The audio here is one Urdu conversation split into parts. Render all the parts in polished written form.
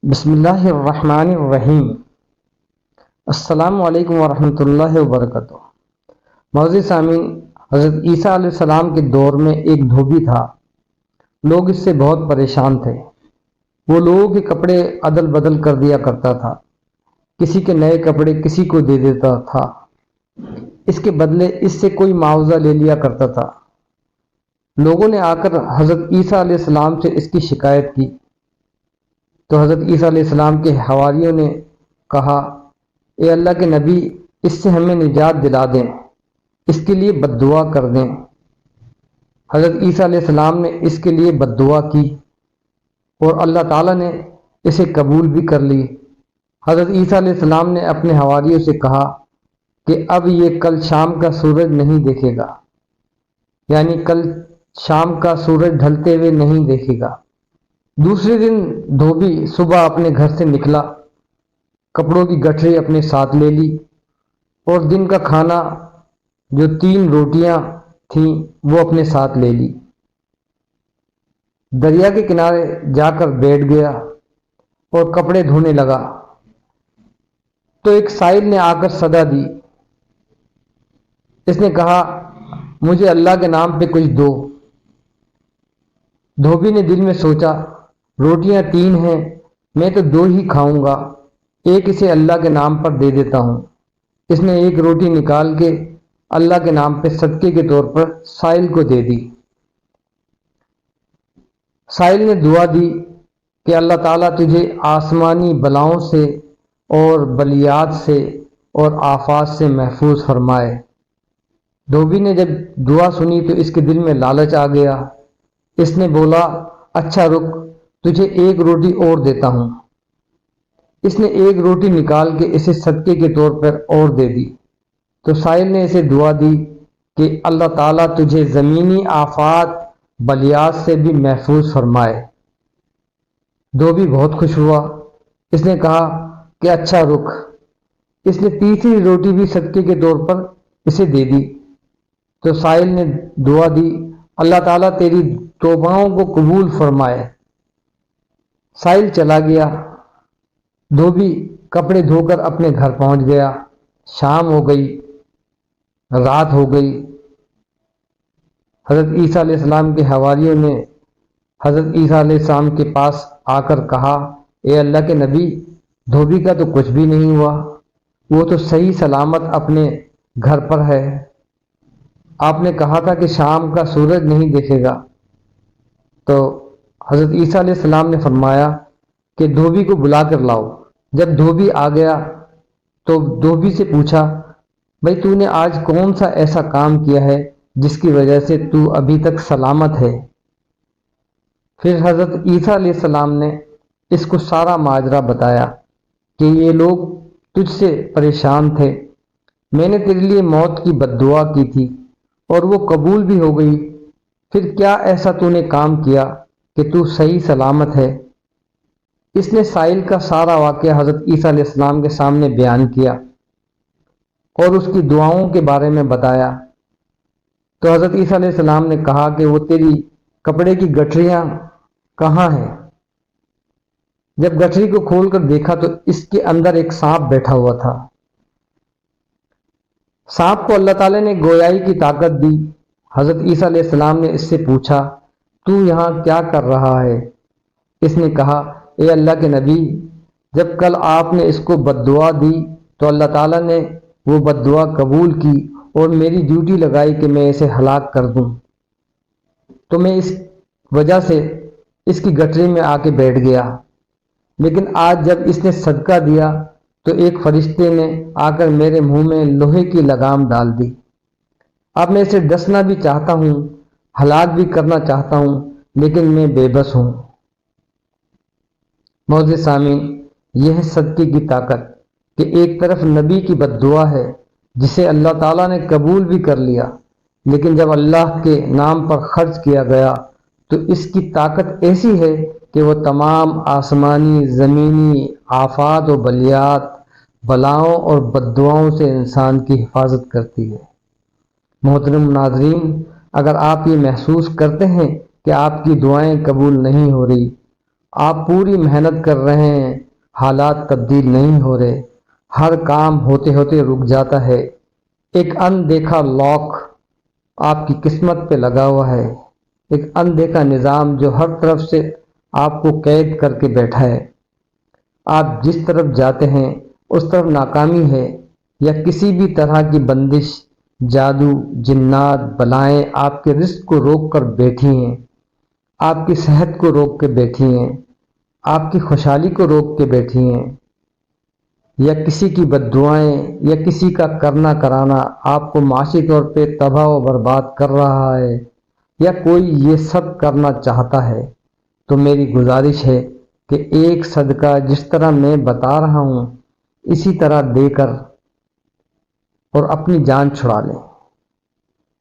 بسم اللہ الرحمن الرحیم۔ السلام علیکم ورحمۃ اللہ وبرکاتہ۔ معزز سامعین، حضرت عیسیٰ علیہ السلام کے دور میں ایک دھوبی تھا۔ لوگ اس سے بہت پریشان تھے۔ وہ لوگوں کے کپڑے عدل بدل کر دیا کرتا تھا، کسی کے نئے کپڑے کسی کو دے دیتا تھا، اس کے بدلے اس سے کوئی معاوضہ لے لیا کرتا تھا۔ لوگوں نے آ کر حضرت عیسیٰ علیہ السلام سے اس کی شکایت کی تو حضرت عیسیٰ علیہ السلام کے حواریوں نے کہا، اے اللہ کے نبی، اس سے ہمیں نجات دلا دیں، اس کے لیے بد دعا کر دیں۔ حضرت عیسیٰ علیہ السلام نے اس کے لیے بد دعا کی اور اللہ تعالیٰ نے اسے قبول بھی کر لی۔ حضرت عیسیٰ علیہ السلام نے اپنے حواریوں سے کہا کہ اب یہ کل شام کا سورج نہیں دیکھے گا، یعنی کل شام کا سورج ڈھلتے ہوئے نہیں دیکھے گا۔ دوسرے دن دھوبی صبح اپنے گھر سے نکلا، کپڑوں کی گٹھری اپنے ساتھ لے لی اور دن کا کھانا جو 3 روٹیاں تھیں وہ اپنے ساتھ لے لی۔ دریا کے کنارے جا کر بیٹھ گیا اور کپڑے دھونے لگا تو ایک سائل نے آ کر صدا دی۔ اس نے کہا، مجھے اللہ کے نام پہ کچھ دو۔ دھوبی نے دل میں سوچا، روٹیاں 3 ہیں، میں تو 2 ہی کھاؤں گا، ایک اسے اللہ کے نام پر دے دیتا ہوں۔ اس نے ایک روٹی نکال کے اللہ کے نام پہ صدقے کے طور پر سائل کو دے دی۔ سائل نے دعا دی کہ اللہ تعالیٰ تجھے آسمانی بلاؤں سے اور بلیات سے اور آفات سے محفوظ فرمائے۔ دھوبی نے جب دعا سنی تو اس کے دل میں لالچ آ گیا۔ اس نے بولا، اچھا رک، تجھے ایک روٹی اور دیتا ہوں۔ اس نے ایک روٹی نکال کے اسے صدقے کے طور پر اور دے دی تو سائل نے اسے دعا دی کہ اللہ تعالیٰ تجھے زمینی آفات بلیات سے بھی محفوظ فرمائے۔ دھوبی بہت خوش ہوا۔ اس نے کہا کہ اچھا رک۔ اس نے تیسری روٹی بھی صدقے کے طور پر اسے دے دی تو سائل نے دعا دی، اللہ تعالیٰ تیری توباؤں کو قبول فرمائے۔ سائل چلا گیا۔ دھوبی کپڑے دھو کر اپنے گھر پہنچ گیا۔ شام ہو گئی، رات ہو گئی۔ حضرت عیسیٰ علیہ السلام کے حواریوں نے حضرت عیسیٰ علیہ السلام کے پاس آ کر کہا، اے اللہ کے نبی، دھوبی کا تو کچھ بھی نہیں ہوا، وہ تو صحیح سلامت اپنے گھر پر ہے۔ آپ نے کہا تھا کہ شام کا سورج نہیں دیکھے گا۔ تو حضرت عیسیٰ علیہ السلام نے فرمایا کہ دھوبی کو بلا کر لاؤ۔ جب دھوبی آ گیا تو دھوبی سے پوچھا، بھائی تو نے آج کون سا ایسا کام کیا ہے جس کی وجہ سے تو ابھی تک سلامت ہے؟ پھر حضرت عیسیٰ علیہ السلام نے اس کو سارا ماجرا بتایا کہ یہ لوگ تجھ سے پریشان تھے، میں نے تیرے لیے موت کی بد دعا کی تھی اور وہ قبول بھی ہو گئی، پھر کیا ایسا تو نے کام کیا کہ تو صحیح سلامت ہے؟ اس نے سائل کا سارا واقعہ حضرت عیسیٰ علیہ السلام کے سامنے بیان کیا اور اس کی دعاؤں کے بارے میں بتایا تو حضرت عیسیٰ علیہ السلام نے کہا کہ وہ تیری کپڑے کی گٹھریاں کہاں ہیں؟ جب گٹھری کو کھول کر دیکھا تو اس کے اندر ایک سانپ بیٹھا ہوا تھا۔ سانپ کو اللہ تعالیٰ نے گویائی کی طاقت دی۔ حضرت عیسیٰ علیہ السلام نے اس سے پوچھا، تو یہاں کیا کر رہا ہے؟ اس نے کہا، اے اللہ کے نبی، جب کل آپ نے اس کو بد دعا دی تو اللہ تعالیٰ نے وہ بد دعا قبول کی اور میری ڈیوٹی لگائی کہ میں اسے ہلاک کر دوں، تو میں اس وجہ سے اس کی گٹری میں آ کے بیٹھ گیا۔ لیکن آج جب اس نے صدقہ دیا تو ایک فرشتے نے آ کر میرے منہ میں لوہے کی لگام ڈال دی۔ اب میں اسے ڈسنا بھی چاہتا ہوں، ہلاک بھی کرنا چاہتا ہوں، لیکن میں بے بس ہوں۔ معزز سامعین، یہ ہے صدقے کی طاقت کہ ایک طرف نبی کی بد دعا ہے جسے اللہ تعالیٰ نے قبول بھی کر لیا، لیکن جب اللہ کے نام پر خرچ کیا گیا تو اس کی طاقت ایسی ہے کہ وہ تمام آسمانی زمینی آفات و بلیات، بلاؤں اور بد دعاؤں سے انسان کی حفاظت کرتی ہے۔ محترم ناظرین، اگر آپ یہ محسوس کرتے ہیں کہ آپ کی دعائیں قبول نہیں ہو رہی آپ پوری محنت کر رہے ہیں، حالات تبدیل نہیں ہو رہے، ہر کام ہوتے ہوتے رک جاتا ہے، ایک اندیکھا لاک آپ کی قسمت پہ لگا ہوا ہے، ایک اندیکھا نظام جو ہر طرف سے آپ کو قید کر کے بیٹھا ہے۔ آپ جس طرف جاتے ہیں اس طرف ناکامی ہے، یا کسی بھی طرح کی بندش، جادو، جنات، بلائیں آپ کے رزق کو روک کر بیٹھی ہیں، آپ کی صحت کو روک کے بیٹھی ہیں، آپ کی خوشحالی کو روک کے بیٹھی ہیں، یا کسی کی بد دعائیں یا کسی کا کرنا کرانا آپ کو معاشی طور پہ تباہ و برباد کر رہا ہے، یا کوئی یہ سب کرنا چاہتا ہے، تو میری گزارش ہے کہ ایک صدقہ جس طرح میں بتا رہا ہوں اسی طرح دے کر اور اپنی جان چھڑا لیں،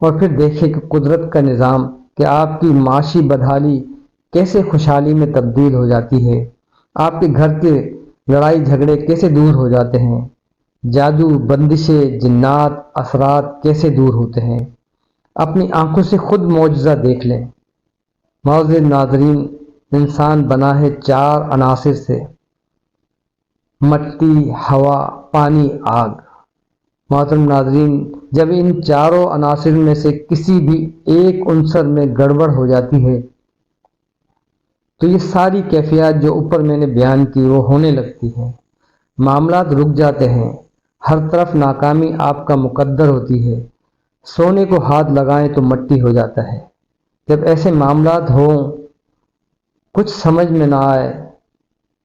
اور پھر دیکھیں کہ قدرت کا نظام کہ آپ کی معاشی بدحالی کیسے خوشحالی میں تبدیل ہو جاتی ہے، آپ کے گھر کے لڑائی جھگڑے کیسے دور ہو جاتے ہیں، جادو، بندشیں، جنات، اثرات کیسے دور ہوتے ہیں۔ اپنی آنکھوں سے خود معجزہ دیکھ لیں۔ معزز ناظرین، انسان بنا ہے 4 عناصر سے: مٹی، ہوا، پانی، آگ۔ محترم ناظرین، جب ان چاروں عناصر میں سے کسی بھی ایک عنصر میں گڑبڑ ہو جاتی ہے تو یہ ساری کیفیات جو اوپر میں نے بیان کی وہ ہونے لگتی ہیں، معاملات رک جاتے ہیں، ہر طرف ناکامی آپ کا مقدر ہوتی ہے، سونے کو ہاتھ لگائیں تو مٹی ہو جاتا ہے۔ جب ایسے معاملات ہوں، کچھ سمجھ میں نہ آئے،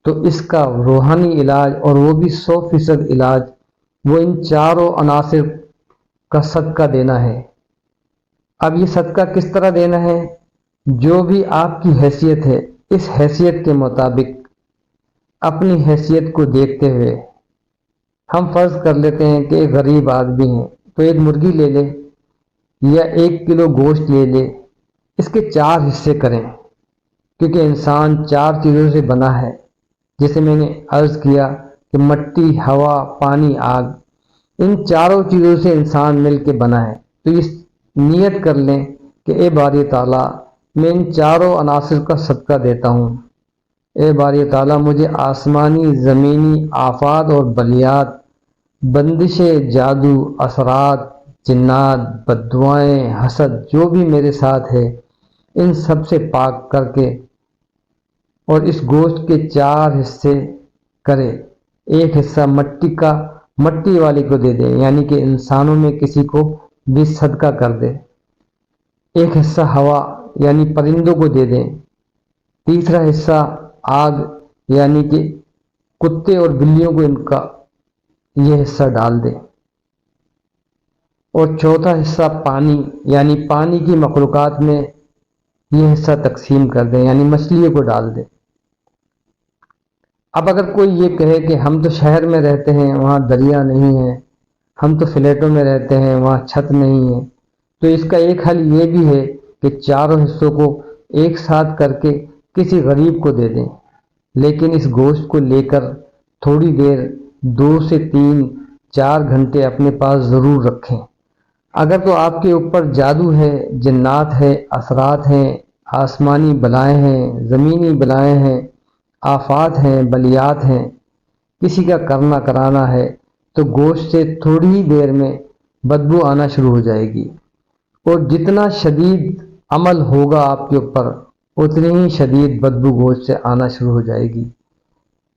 تو اس کا روحانی علاج، اور وہ بھی 100% علاج، وہ ان چاروں عناصر کا صدقہ دینا ہے۔ اب یہ صدقہ کس طرح دینا ہے؟ جو بھی آپ کی حیثیت ہے اس حیثیت کے مطابق، اپنی حیثیت کو دیکھتے ہوئے، ہم فرض کر لیتے ہیں کہ ایک غریب آدمی ہے تو ایک مرغی لے لے یا 1 کلو گوشت لے لے، اس کے 4 حصے کریں، کیونکہ انسان 4 چیزوں سے بنا ہے، جیسے میں نے عرض کیا کہ مٹی، ہوا، پانی، آگ، ان چاروں چیزوں سے انسان مل کے بنا ہے۔ تو اس نیت کر لیں کہ اے باری تعالیٰ، میں ان چاروں عناصر کا صدقہ دیتا ہوں۔ اے باری تعالیٰ، مجھے آسمانی، زمینی آفات اور بلیات، بندشیں، جادو، اثرات، جنات، بددعائیں، حسد جو بھی میرے ساتھ ہے ان سب سے پاک کر کے، اور اس گوشت کے 4 حصے کرے۔ ایک حصہ مٹی کا مٹی والے کو دے دے، یعنی کہ انسانوں میں کسی کو بھی صدقہ کر دے۔ ایک حصہ ہوا یعنی پرندوں کو دے دیں۔ تیسرا حصہ آگ یعنی کہ کتے اور بلیوں کو ان کا یہ حصہ ڈال دیں، اور چوتھا حصہ پانی یعنی پانی کی مخلوقات میں یہ حصہ تقسیم کر دیں، یعنی مچھلیوں کو ڈال دیں۔ اب اگر کوئی یہ کہے کہ ہم تو شہر میں رہتے ہیں، وہاں دریا نہیں ہے، ہم تو فلیٹوں میں رہتے ہیں، وہاں چھت نہیں ہے، تو اس کا ایک حل یہ بھی ہے کہ چاروں حصوں کو ایک ساتھ کر کے کسی غریب کو دے دیں، لیکن اس گوشت کو لے کر تھوڑی دیر 2 سے 3 4 گھنٹے اپنے پاس ضرور رکھیں۔ اگر تو آپ کے اوپر جادو ہے، جنات ہے، اثرات ہیں، آسمانی بلائیں ہیں، زمینی بلائیں ہیں، آفات ہیں، بلیات ہیں، کسی کا کرنا کرانا ہے، تو گوشت سے تھوڑی ہی دیر میں بدبو آنا شروع ہو جائے گی، اور جتنا شدید عمل ہوگا آپ کے اوپر اتنی ہی شدید بدبو گوشت سے آنا شروع ہو جائے گی،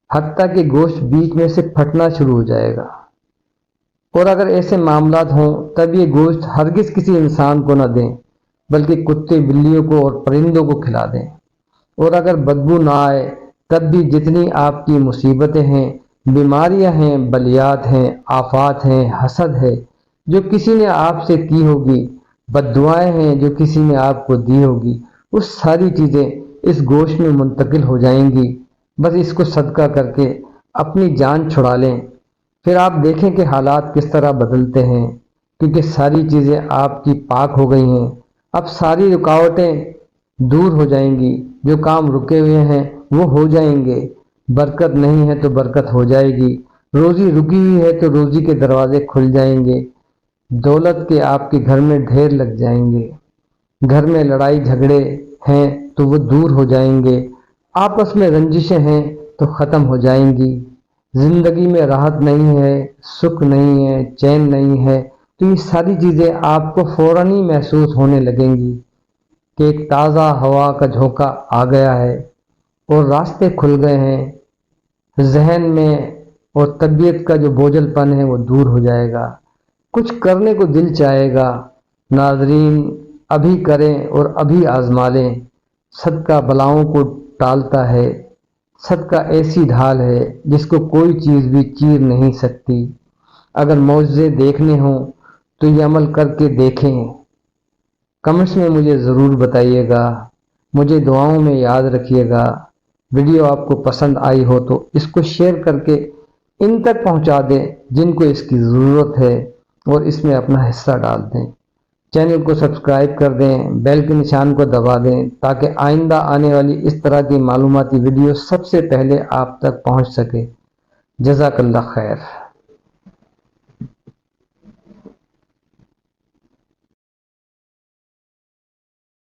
حتیٰ کہ گوشت بیچ میں سے پھٹنا شروع ہو جائے گا۔ اور اگر ایسے معاملات ہوں تب یہ گوشت ہرگز کسی انسان کو نہ دیں، بلکہ کتے، بلیوں کو اور پرندوں کو کھلا دیں۔ اور اگر بدبو نہ آئے تب بھی جتنی آپ کی مصیبتیں ہیں، بیماریاں ہیں، بلیات ہیں، آفات ہیں، حسد ہے جو کسی نے آپ سے کی ہوگی، بد دعائیں ہیں جو کسی نے آپ کو دی ہوگی، اس ساری چیزیں اس گوشت میں منتقل ہو جائیں گی۔ بس اس کو صدقہ کر کے اپنی جان چھڑا لیں، پھر آپ دیکھیں کہ حالات کس طرح بدلتے ہیں، کیونکہ ساری چیزیں آپ کی پاک ہو گئی ہیں۔ اب ساری رکاوٹیں دور ہو جائیں گی، جو کام رکے ہوئے ہیں وہ ہو جائیں گے، برکت نہیں ہے تو برکت ہو جائے گی، روزی رکی ہوئی ہے تو روزی کے دروازے کھل جائیں گے، دولت کے آپ کے گھر میں ڈھیر لگ جائیں گے، گھر میں لڑائی جھگڑے ہیں تو وہ دور ہو جائیں گے، آپس میں رنجشیں ہیں تو ختم ہو جائیں گی، زندگی میں راحت نہیں ہے، سکھ نہیں ہے، چین نہیں ہے، تو یہ ساری چیزیں آپ کو فوراً ہی محسوس ہونے لگیں گی کہ ایک تازہ ہوا کا جھونکا آ گیا ہے اور راستے کھل گئے ہیں ذہن میں، اور طبیعت کا جو بوجھل پن ہے وہ دور ہو جائے گا، کچھ کرنے کو دل چاہے گا۔ ناظرین، ابھی کریں اور ابھی آزما لیں، صدقہ بلاؤں کو ٹالتا ہے، صدقہ ایسی ڈھال ہے جس کو کوئی چیز بھی چیر نہیں سکتی۔ اگر معجزے دیکھنے ہوں تو یہ عمل کر کے دیکھیں۔ کمنٹس میں مجھے ضرور بتائیے گا، مجھے دعاؤں میں یاد رکھیے گا۔ ویڈیو آپ کو پسند آئی ہو تو اس کو شیئر کر کے ان تک پہنچا دیں جن کو اس کی ضرورت ہے، اور اس میں اپنا حصہ ڈال دیں۔ چینل کو سبسکرائب کر دیں، بیل کے نشان کو دبا دیں تاکہ آئندہ آنے والی اس طرح کی معلوماتی ویڈیو سب سے پہلے آپ تک پہنچ سکے۔ جزاک اللہ خیر۔